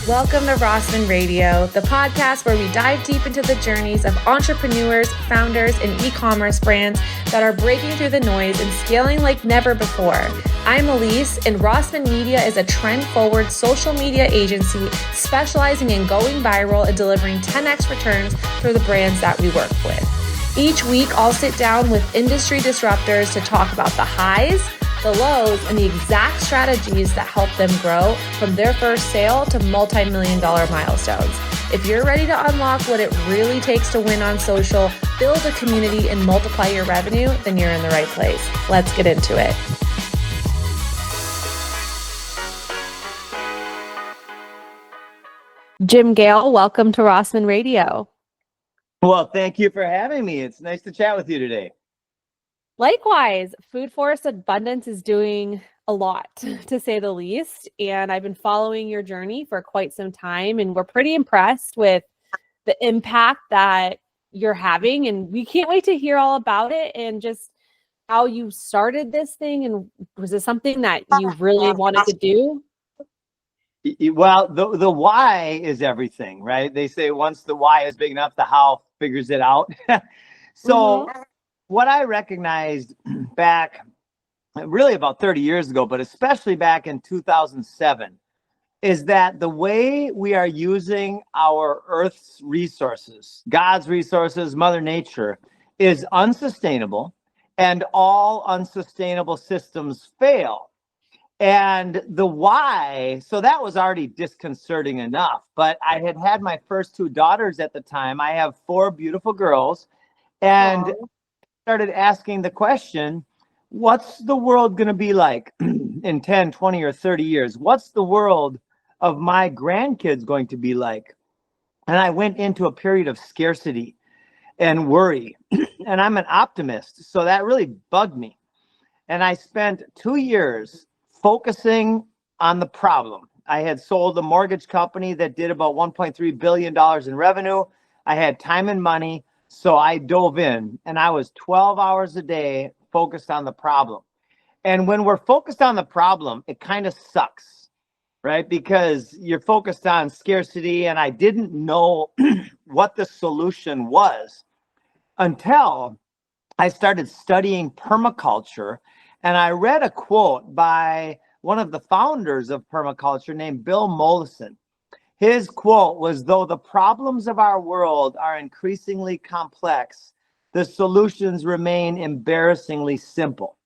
Welcome to Rossman Radio, the podcast where we dive deep into the journeys of entrepreneurs, founders, and e-commerce brands that are breaking through the noise and scaling like never before. I'm Alysse, and Rossman Media is a trend-forward social media agency specializing in going viral and delivering 10x returns for the brands that we work with. Each week, I'll sit down with industry disruptors to talk about the highs, the lows, and the exact strategies that help them grow from their first sale to multi-million-dollar milestones. If you're ready to unlock what it really takes to win on social, build a community, and multiply your revenue, then you're in the right place. Let's get into it. Jim Gale, welcome to Rossman Radio. Well, thank you for having me. It's nice to chat with you today. Likewise, Food Forest Abundance is doing a lot, to say the least. And I've been following your journey for quite some time, and we're pretty impressed with the impact that you're having. And we can't wait to hear all about it and just how you started this thing. And was it something that you really wanted to do? Well, the why is everything, right? They say once the why is big enough, the how figures it out. So what I recognized back really about 30 years ago, but especially back in 2007, is that the way we are using our Earth's resources, God's resources, Mother Nature, is unsustainable, and all unsustainable systems fail. And the why, so that was already disconcerting enough, but I had my first two daughters at the time. I have four beautiful girls, and started asking the question, what's the world going to be like in 10, 20, or 30 years? What's the world of my grandkids going to be like? And I went into a period of scarcity and worry, and I'm an optimist, so that really bugged me. And I spent 2 years focusing on the problem. I had sold a mortgage company that did about $1.3 billion in revenue. I had time and money. So I dove in, and I was 12 hours a day focused on the problem. And when we're focused on the problem, it kind of sucks, right? Because you're focused on scarcity, and I didn't know what the solution was until I started studying permaculture. And I read a quote by one of the founders of permaculture named Bill Mollison. His quote was, "Though the problems of our world are increasingly complex, the solutions remain embarrassingly simple."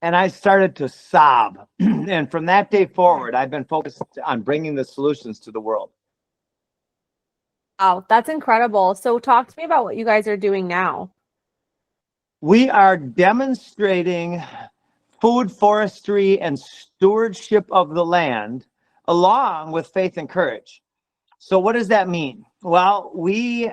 And I started to sob. And from that day forward, I've been focused on bringing the solutions to the world. Wow, that's incredible. So talk to me about what you guys are doing now. We are demonstrating food forestry and stewardship of the land along with faith and courage. So what does that mean? Well, we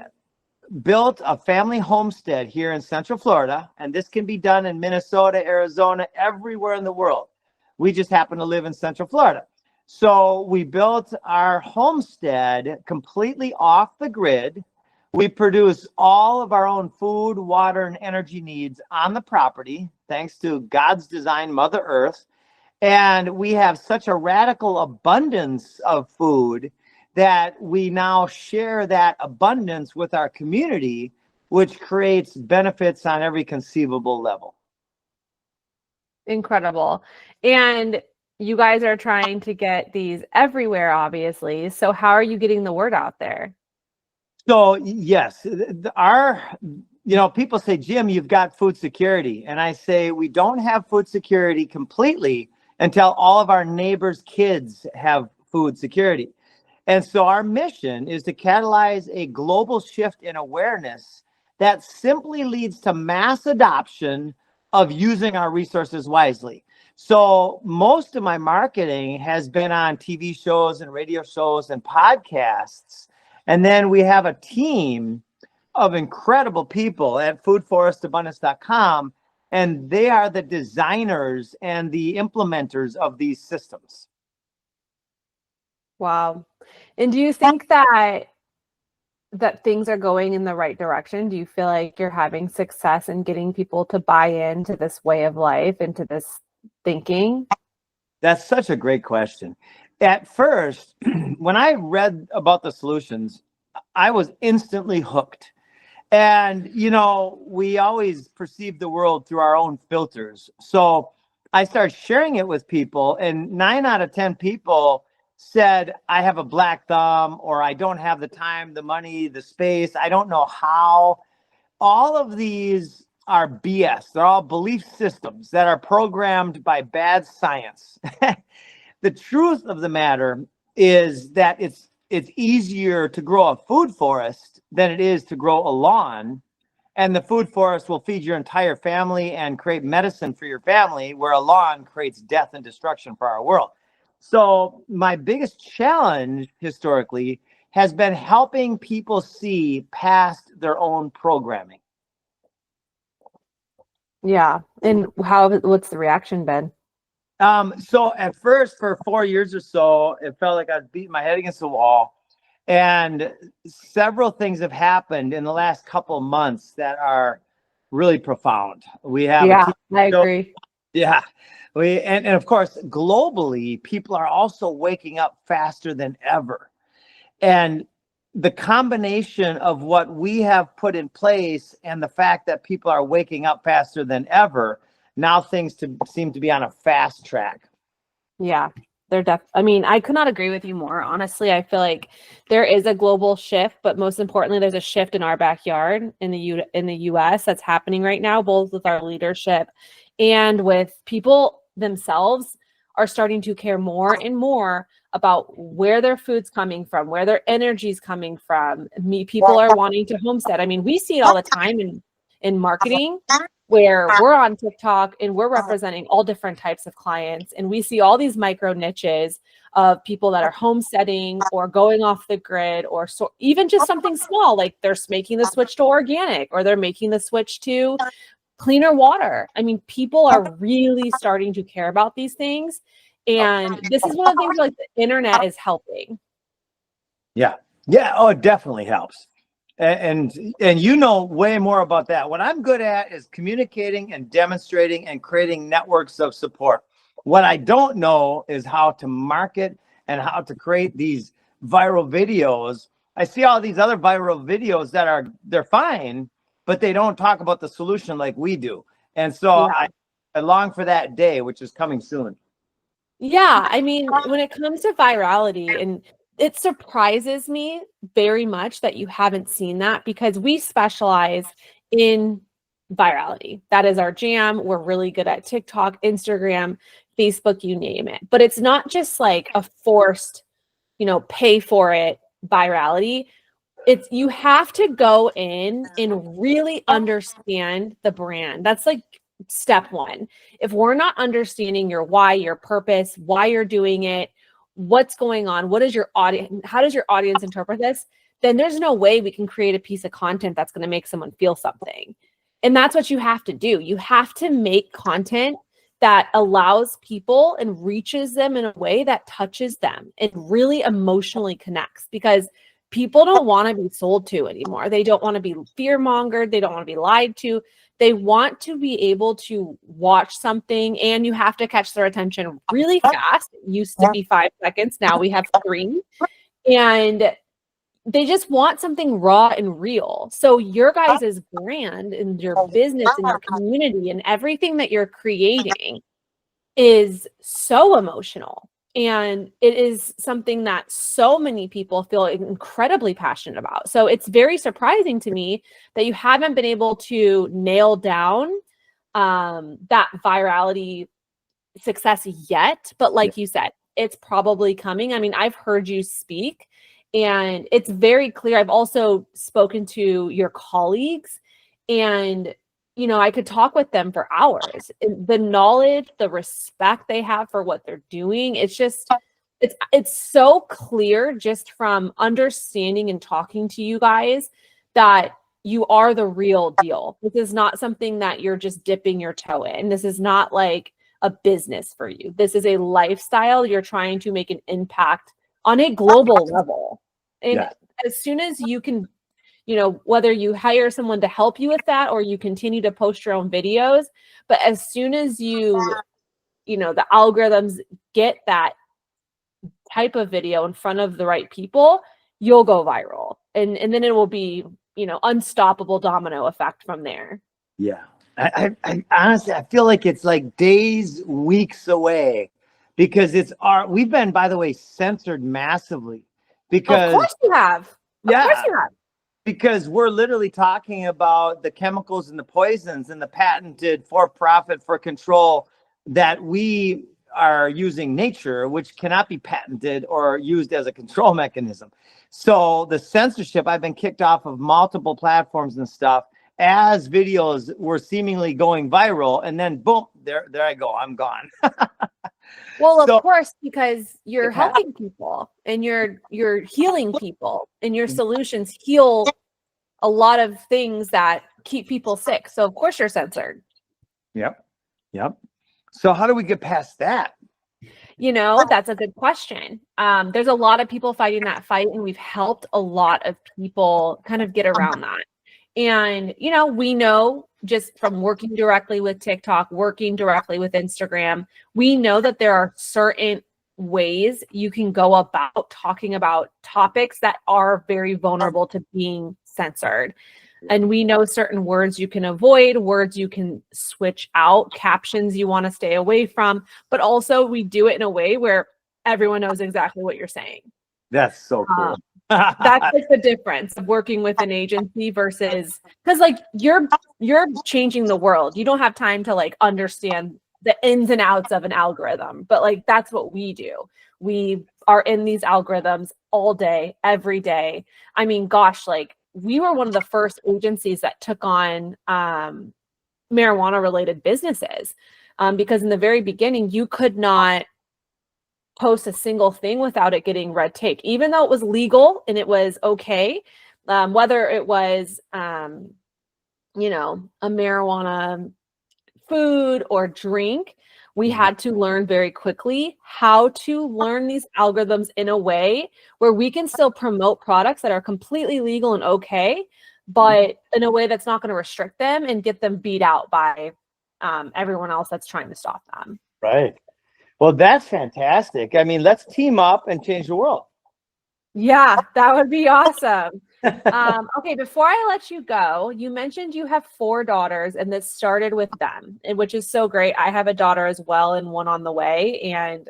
built a family homestead here in Central Florida, and this can be done in Minnesota, Arizona, everywhere in the world. We just happen to live in Central Florida. So we built our homestead completely off the grid. We produce all of our own food, water, and energy needs on the property, thanks to God's design, Mother Earth. And we have such a radical abundance of food that we now share that abundance with our community, which creates benefits on every conceivable level. Incredible. And you guys are trying to get these everywhere, obviously. So how are you getting the word out there? So yes, people say, Jim, you've got food security. And I say, we don't have food security completely until all of our neighbors' kids have food security. And so our mission is to catalyze a global shift in awareness that simply leads to mass adoption of using our resources wisely. So most of my marketing has been on TV shows and radio shows and podcasts. And then we have a team of incredible people at foodforestabundance.com, and they are the designers and the implementers of these systems. Wow. And do you think that things are going in the right direction? Do you feel like you're having success in getting people to buy into this way of life, into this thinking? That's such a great question. At first, when I read about the solutions, I was instantly hooked. And, we always perceive the world through our own filters. So I started sharing it with people, and 9 out of 10 people said, I have a black thumb, or I don't have the time, the money, the space. I don't know how. All of these are BS. They're all belief systems that are programmed by bad science. The truth of the matter is that it's easier to grow a food forest than it is to grow a lawn. And the food forest will feed your entire family and create medicine for your family, where a lawn creates death and destruction for our world. So my biggest challenge historically has been helping people see past their own programming. Yeah. And what's the reaction been? So at first, for 4 years or so, it felt like I was beating my head against the wall. And several things have happened in the last couple of months that are really profound. We have I agree. Yeah. And of course, globally, people are also waking up faster than ever. And the combination of what we have put in place and the fact that people are waking up faster than ever, now things seem to be on a fast track. Yeah, I mean, I could not agree with you more. Honestly, I feel like there is a global shift, but most importantly, there's a shift in our backyard in the US that's happening right now, both with our leadership and with people themselves are starting to care more and more about where their food's coming from, where their energy's coming from. People are wanting to homestead. I mean, we see it all the time in marketing, where we're on TikTok and we're representing all different types of clients. And we see all these micro niches of people that are homesteading or going off the grid, or even just something small, like they're making the switch to organic, or they're making the switch to cleaner water. I mean, people are really starting to care about these things. And this is one of the things like the internet is helping. Yeah. Yeah. Oh, it definitely helps. And you know way more about that. What I'm good at is communicating and demonstrating and creating networks of support. What I don't know is how to market and how to create these viral videos. I see all these other viral videos that they're fine, but they don't talk about the solution like we do. And so Yeah. I long for that day, which is coming soon. Yeah, I mean, when it comes to virality, and it surprises me very much that you haven't seen that, because we specialize in virality. That is our jam. We're really good at TikTok, Instagram, Facebook, you name it. But it's not just like a forced, pay for it virality. You have to go in and really understand the brand. That's like step one. If we're not understanding your why, your purpose, why you're doing it, what's going on, what is your audience, how does your audience interpret this, then there's no way we can create a piece of content that's going to make someone feel something. And that's what you have to do. You have to make content that allows people and reaches them in a way that touches them and really emotionally connects, because people don't want to be sold to anymore. They don't want to be fear-mongered. They don't want to be lied to. They want to be able to watch something, and you have to catch their attention really fast. It used to be 5 seconds. Now we have 3. And they just want something raw and real. So your guys' brand and your business and your community and everything that you're creating is so emotional. And it is something that so many people feel incredibly passionate about. So it's very surprising to me that you haven't been able to nail down that virality success yet. But like you said, it's probably coming. I mean, I've heard you speak, and it's very clear. I've also spoken to your colleagues, and I could talk with them for hours. The knowledge, the respect they have for what they're doing, it's so clear just from understanding and talking to you guys that you are the real deal. This is not something that you're just dipping your toe in. This is not like a business for you. This is a lifestyle. You're trying to make an impact on a global level. And as soon as you can, whether you hire someone to help you with that or you continue to post your own videos, but as soon as the algorithms get that type of video in front of the right people, you'll go viral. And then it will be, unstoppable domino effect from there. Yeah. I honestly, I feel like it's like days, weeks away, because we've been, by the way, censored massively Of because, course you have. Of course you have. because we're literally talking about the chemicals and the poisons and the patented for profit, for control that we are using nature, which cannot be patented or used as a control mechanism. So the censorship, I've been kicked off of multiple platforms and stuff as videos were seemingly going viral, and then boom, there I go, I'm gone. Well, So of course, because you're helping people and you're healing people, and your solutions heal a lot of things that keep people sick. So of course you're censored. Yep. So how do we get past that? That's a good question. There's a lot of people fighting that fight, and we've helped a lot of people kind of get around that. And, we know just from working directly with TikTok, working directly with Instagram, we know that there are certain ways you can go about talking about topics that are very vulnerable to being censored. And we know certain words you can avoid, words you can switch out, captions you want to stay away from, but also we do it in a way where everyone knows exactly what you're saying. That's so cool. That's like the difference of working with an agency versus, because like you're changing the world. You don't have time to like understand the ins and outs of an algorithm, but like that's what we do. We are in these algorithms all day, every day. I mean, gosh, like we were one of the first agencies that took on marijuana related businesses, because in the very beginning, you could not post a single thing without it getting red tape, even though it was legal and it was okay. Whether it was, a marijuana food or drink, we had to learn very quickly how to learn these algorithms in a way where we can still promote products that are completely legal and okay, but in a way that's not going to restrict them and get them beat out by everyone else that's trying to stop them. Right. Well, that's fantastic. I mean, let's team up and change the world. Yeah, that would be awesome. Okay, before I let you go, you mentioned you have 4 daughters and this started with them, which is so great. I have a daughter as well and one on the way. And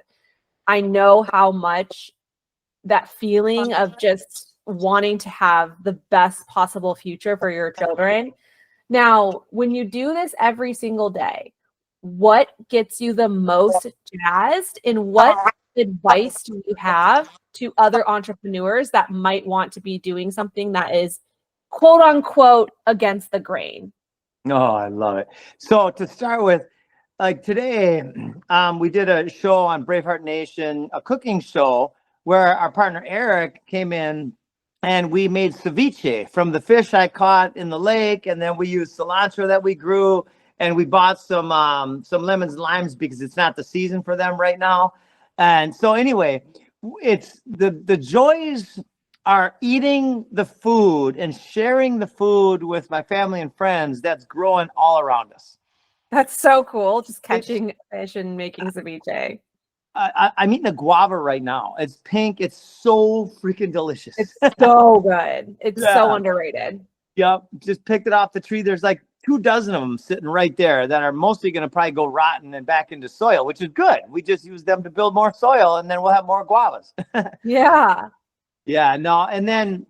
I know how much that feeling of just wanting to have the best possible future for your children. Now, when you do this every single day, what gets you the most jazzed, and what advice do you have to other entrepreneurs that might want to be doing something that is quote unquote against the grain? Oh, I love it. So to start with, like today, we did a show on Braveheart Nation, a cooking show where our partner Eric came in and we made ceviche from the fish I caught in the lake. And then we used cilantro that we grew, and we bought some lemons and limes because it's not the season for them right now. And so anyway, it's the joys are eating the food and sharing the food with my family and friends that's growing all around us. That's so cool. Just catching fish and making ceviche. I'm eating a guava right now. It's pink. It's so freaking delicious. It's so good. It's so underrated. Yep. Just picked it off the tree. There's like 24 of them sitting right there that are mostly going to probably go rotten and back into soil, which is good. We just use them to build more soil, and then we'll have more guavas. Yeah. Yeah. No. And then,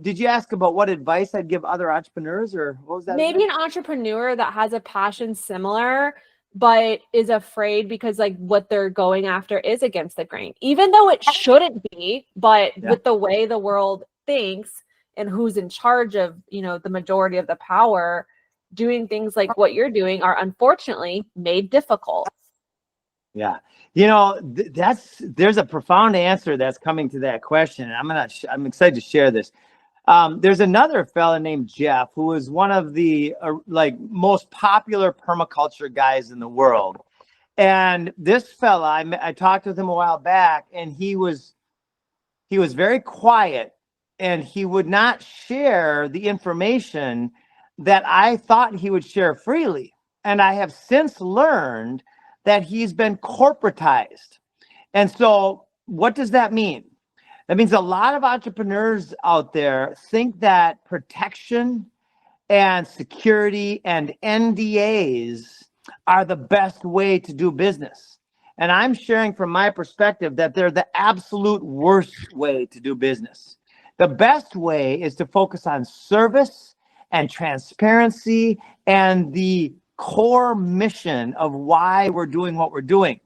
did you ask about what advice I'd give other entrepreneurs, or what was that? Maybe an entrepreneur that has a passion similar, but is afraid because like what they're going after is against the grain, even though it shouldn't be. But with the way the world thinks and who's in charge of, the majority of the power, doing things like what you're doing are unfortunately made difficult. Yeah. There's a profound answer that's coming to that question. I'm excited to share this. There's another fella named Jeff who is one of the most popular permaculture guys in the world. And this fella, I talked with him a while back, and he was very quiet, and he would not share the information that I thought he would share freely. And I have since learned that he's been corporatized. And so what does that mean? That means a lot of entrepreneurs out there think that protection and security and NDAs are the best way to do business. And I'm sharing from my perspective that they're the absolute worst way to do business. The best way is to focus on service and transparency and the core mission of why we're doing what we're doing,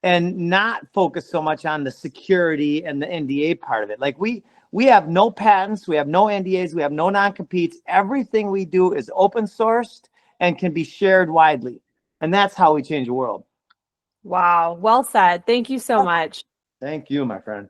and not focus so much on the security and the NDA part of it. Like we have no patents, we have no NDAs, we have no non-competes. Everything we do is open sourced and can be shared widely. And that's how we change the world. Wow. Well said. Thank you so much. Thank you, my friend.